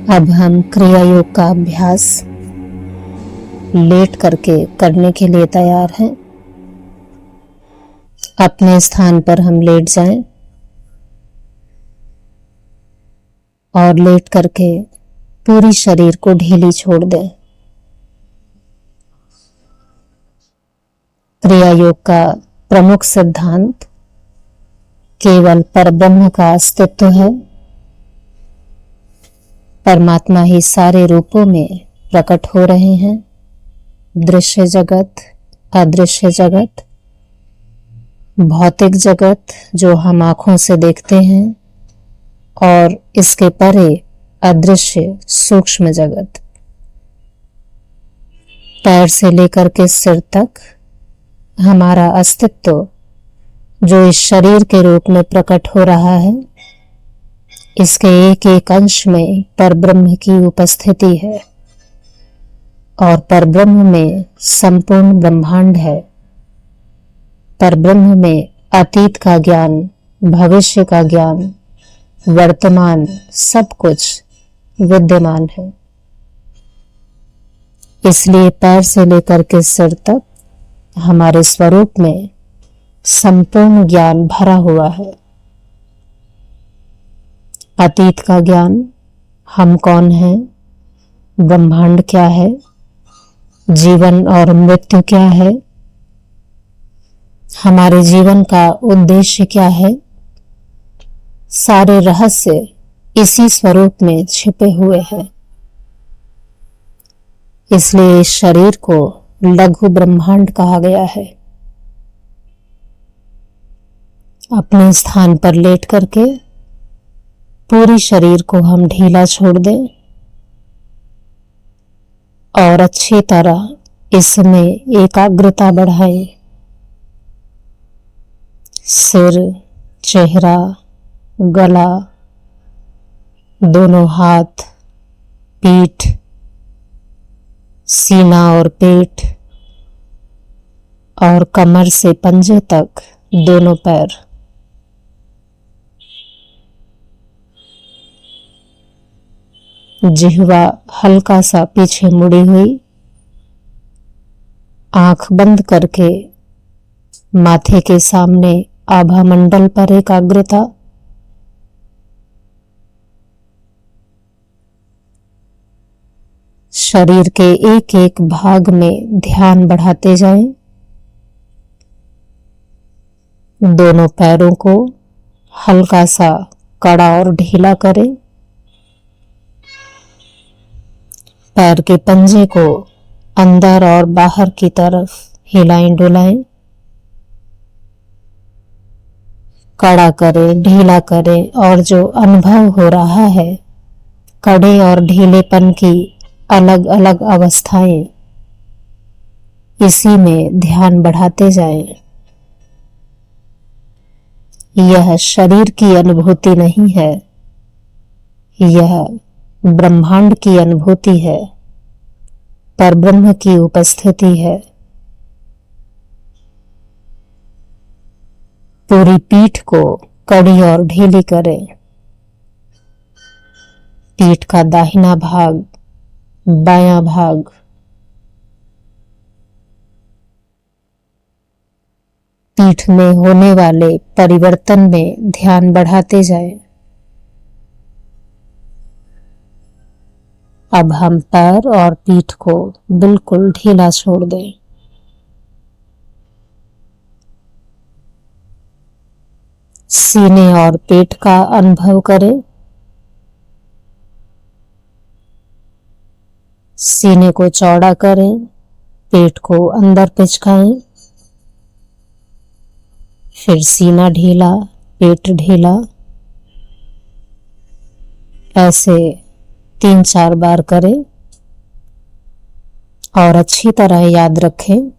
अब हम क्रिया योग का अभ्यास लेट करके करने के लिए तैयार हैं। अपने स्थान पर हम लेट जाएं और लेट करके पूरी शरीर को ढीली छोड़ दें। क्रिया योग का प्रमुख सिद्धांत केवल परब्रह्म का अस्तित्व है। परमात्मा ही सारे रूपों में प्रकट हो रहे हैं। दृश्य जगत, अदृश्य जगत, भौतिक जगत जो हम आंखों से देखते हैं और इसके परे अदृश्य सूक्ष्म जगत। पैर से लेकर के सिर तक हमारा अस्तित्व जो इस शरीर के रूप में प्रकट हो रहा है, इसके एक एक अंश में परब्रह्म की उपस्थिति है और परब्रह्म में संपूर्ण ब्रह्मांड है। परब्रह्म में अतीत का ज्ञान, भविष्य का ज्ञान, वर्तमान सब कुछ विद्यमान है। इसलिए पैर से लेकर के सिर तक हमारे स्वरूप में संपूर्ण ज्ञान भरा हुआ है। अतीत का ज्ञान, हम कौन हैं, ब्रह्मांड क्या है, जीवन और मृत्यु क्या है, हमारे जीवन का उद्देश्य क्या है, सारे रहस्य इसी स्वरूप में छिपे हुए हैं। इसलिए इस शरीर को लघु ब्रह्मांड कहा गया है। अपने स्थान पर लेट करके पूरी शरीर को हम ढीला छोड़ दें और अच्छी तरह इसमें एकाग्रता बढ़ाएं। सिर, चेहरा, गला, दोनों हाथ, पीठ, सीना और पेट और कमर से पंजे तक दोनों पैर। जिह्वा हल्का सा पीछे मुड़ी हुई, आंख बंद करके माथे के सामने आभा मंडल पर एकाग्रता। शरीर के एक एक भाग में ध्यान बढ़ाते जाएं। दोनों पैरों को हल्का सा कड़ा और ढीला करें। पैर के पंजे को अंदर और बाहर की तरफ हिलाएं डुलाएं। कड़ा करें, ढीला करें और जो अनुभव हो रहा है कड़े और ढीलेपन की अलग अलग अवस्थाएं, इसी में ध्यान बढ़ाते जाएं। यह शरीर की अनुभूति नहीं है, यह ब्रह्मांड की अनुभूति है, परब्रह्म की उपस्थिति है। पूरी पीठ को कड़ी और ढीली करें। पीठ का दाहिना भाग, बायां भाग, पीठ में होने वाले परिवर्तन में ध्यान बढ़ाते जाएं। अब हम पैर और पीठ को बिल्कुल ढीला छोड़ दें। सीने और पेट का अनुभव करें। सीने को चौड़ा करें, पेट को अंदर पिचकाएं। फिर सीना ढीला, पेट ढीला। ऐसे 3-4 बार करें और अच्छी तरह याद रखें,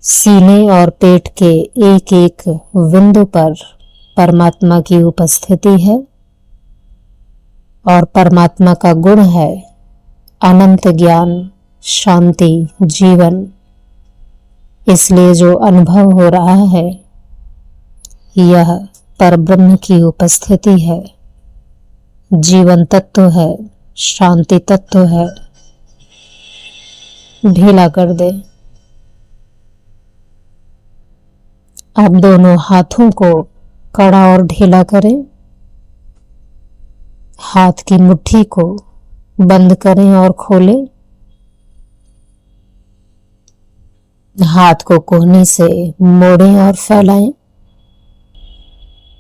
सीने और पेट के एक एक बिंदु पर परमात्मा की उपस्थिति है और परमात्मा का गुण है अनंत ज्ञान, शांति, जीवन। इसलिए जो अनुभव हो रहा है यह परब्रह्म की उपस्थिति है। जीवन तत्व है, शांति तत्व है, ढीला कर दे। आप दोनों हाथों को कड़ा और ढीला करें। हाथ की मुट्ठी को बंद करें और खोलें। हाथ को कोहनी से मोड़ें और फैलाएं।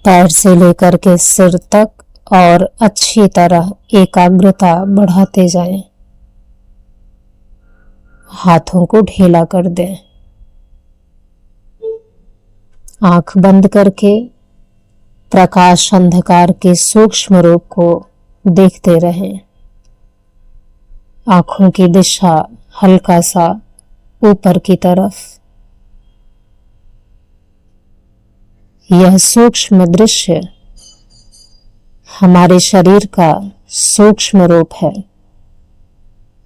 पैर से लेकर के सिर तक और अच्छी तरह एकाग्रता बढ़ाते जाएं। हाथों को ढीला कर दें। आंख बंद करके प्रकाश अंधकार के सूक्ष्म रूप को देखते रहें। आंखों की दिशा हल्का सा ऊपर की तरफ। यह सूक्ष्म दृश्य हमारे शरीर का सूक्ष्म रूप है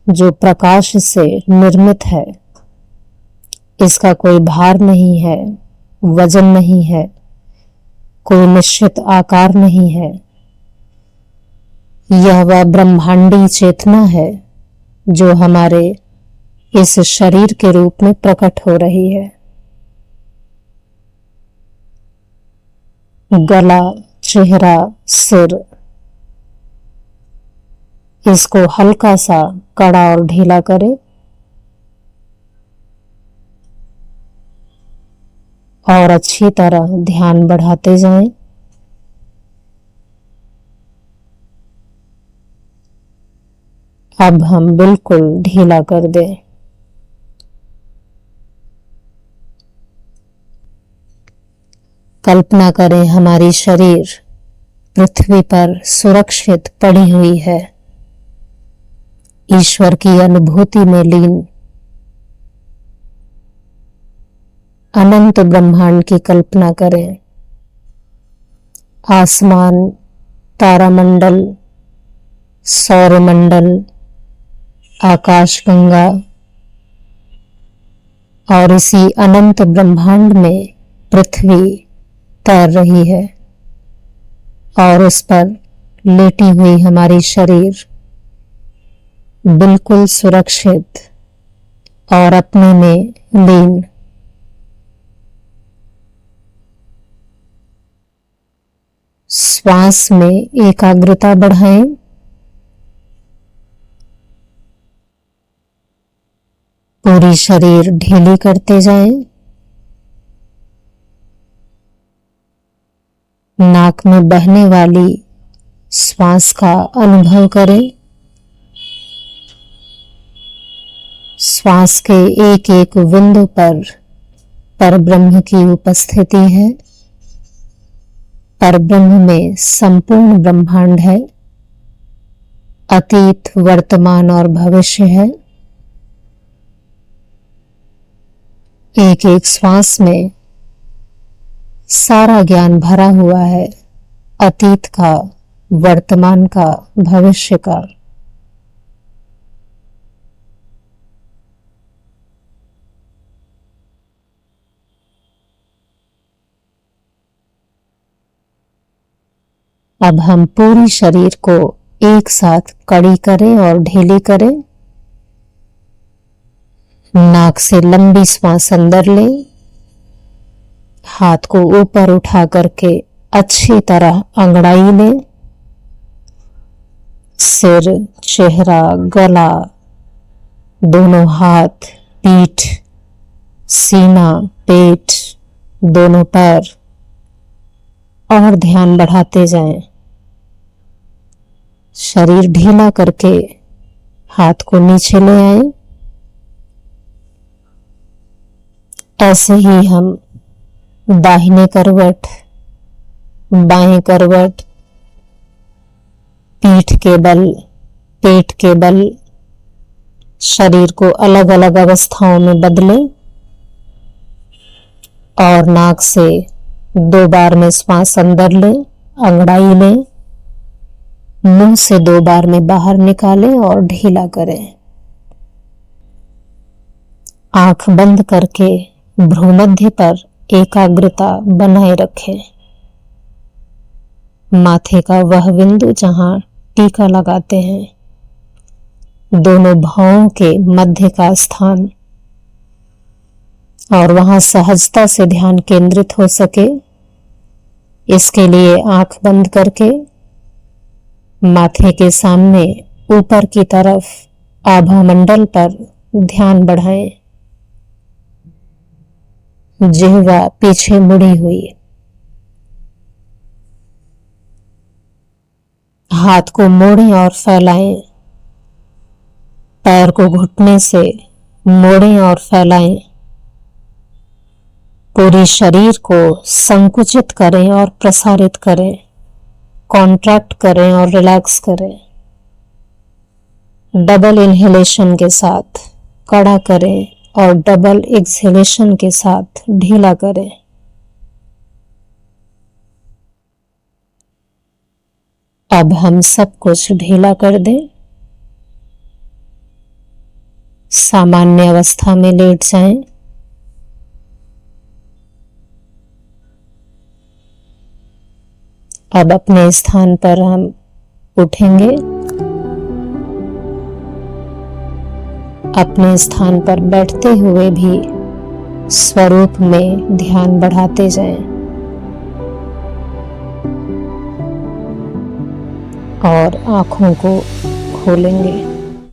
जो प्रकाश से निर्मित है। इसका कोई भार नहीं है, वजन नहीं है, कोई निश्चित आकार नहीं है। यह वह ब्रह्मांडी चेतना है जो हमारे इस शरीर के रूप में प्रकट हो रही है। गला, चेहरा, सिर, इसको हल्का सा कड़ा और ढीला करें और अच्छी तरह ध्यान बढ़ाते जाएं। अब हम बिल्कुल ढीला कर दें। कल्पना करें हमारी शरीर पृथ्वी पर सुरक्षित पड़ी हुई है, ईश्वर की अनुभूति में लीन। अनंत ब्रह्मांड की कल्पना करें। आसमान, तारामंडल, सौरमंडल, आकाशगंगा और इसी अनंत ब्रह्मांड में पृथ्वी तैर रही है और उस पर लेटी हुई हमारी शरीर बिल्कुल सुरक्षित और अपने में लीन। श्वास में एकाग्रता बढ़ाएं। पूरी शरीर ढीली करते जाएं। नाक में बहने वाली श्वास का अनुभव करें। श्वास के एक एक बिंदु पर परब्रह्म की उपस्थिति है। परब्रह्म में संपूर्ण ब्रह्मांड है। अतीत, वर्तमान और भविष्य है। एक एक श्वास में सारा ज्ञान भरा हुआ है, अतीत का, वर्तमान का, भविष्य का। अब हम पूरी शरीर को एक साथ कड़ी करें और ढीली करें। नाक से लंबी श्वास अंदर लें। हाथ को ऊपर उठा करके अच्छी तरह अंगड़ाई लें। सिर, चेहरा, गला, दोनों हाथ, पीठ, सीना, पेट, दोनों पैर और ध्यान बढ़ाते जाएं। शरीर ढीला करके हाथ को नीचे ले आए। ऐसे ही हम दाहिने करवट, बाएं करवट, पीठ के बल, पेट के बल, शरीर को अलग अलग अवस्थाओं में बदलें और नाक से 2 बार में श्वास अंदर लें, अंगड़ाई लें, मुंह से 2 बार में बाहर निकालें और ढीला करें। आंख बंद करके भ्रूमध्य पर एकाग्रता बनाए रखें। माथे का वह बिंदु जहां टीका लगाते हैं दोनों भावों के मध्य का स्थान, और वहां सहजता से ध्यान केंद्रित हो सके इसके लिए आंख बंद करके माथे के सामने ऊपर की तरफ आभा मंडल पर ध्यान बढ़ाएं। जिह्वा पीछे मुड़ी हुई, हाथ को मोड़ें और फैलाएं, पैर को घुटने से मोड़ें और फैलाएं, पूरी शरीर को संकुचित करें और प्रसारित करें, कॉन्ट्रैक्ट करें और रिलैक्स करें। डबल इनहेलेशन के साथ कड़ा करें और डबल एक्सहेलेशन के साथ ढीला करें। अब हम सब कुछ ढीला कर दें। सामान्य अवस्था में लेट जाएं। अब अपने स्थान पर हम उठेंगे। अपने स्थान पर बैठते हुए भी स्वरूप में ध्यान बढ़ाते जाएं और आंखों को खोलेंगे।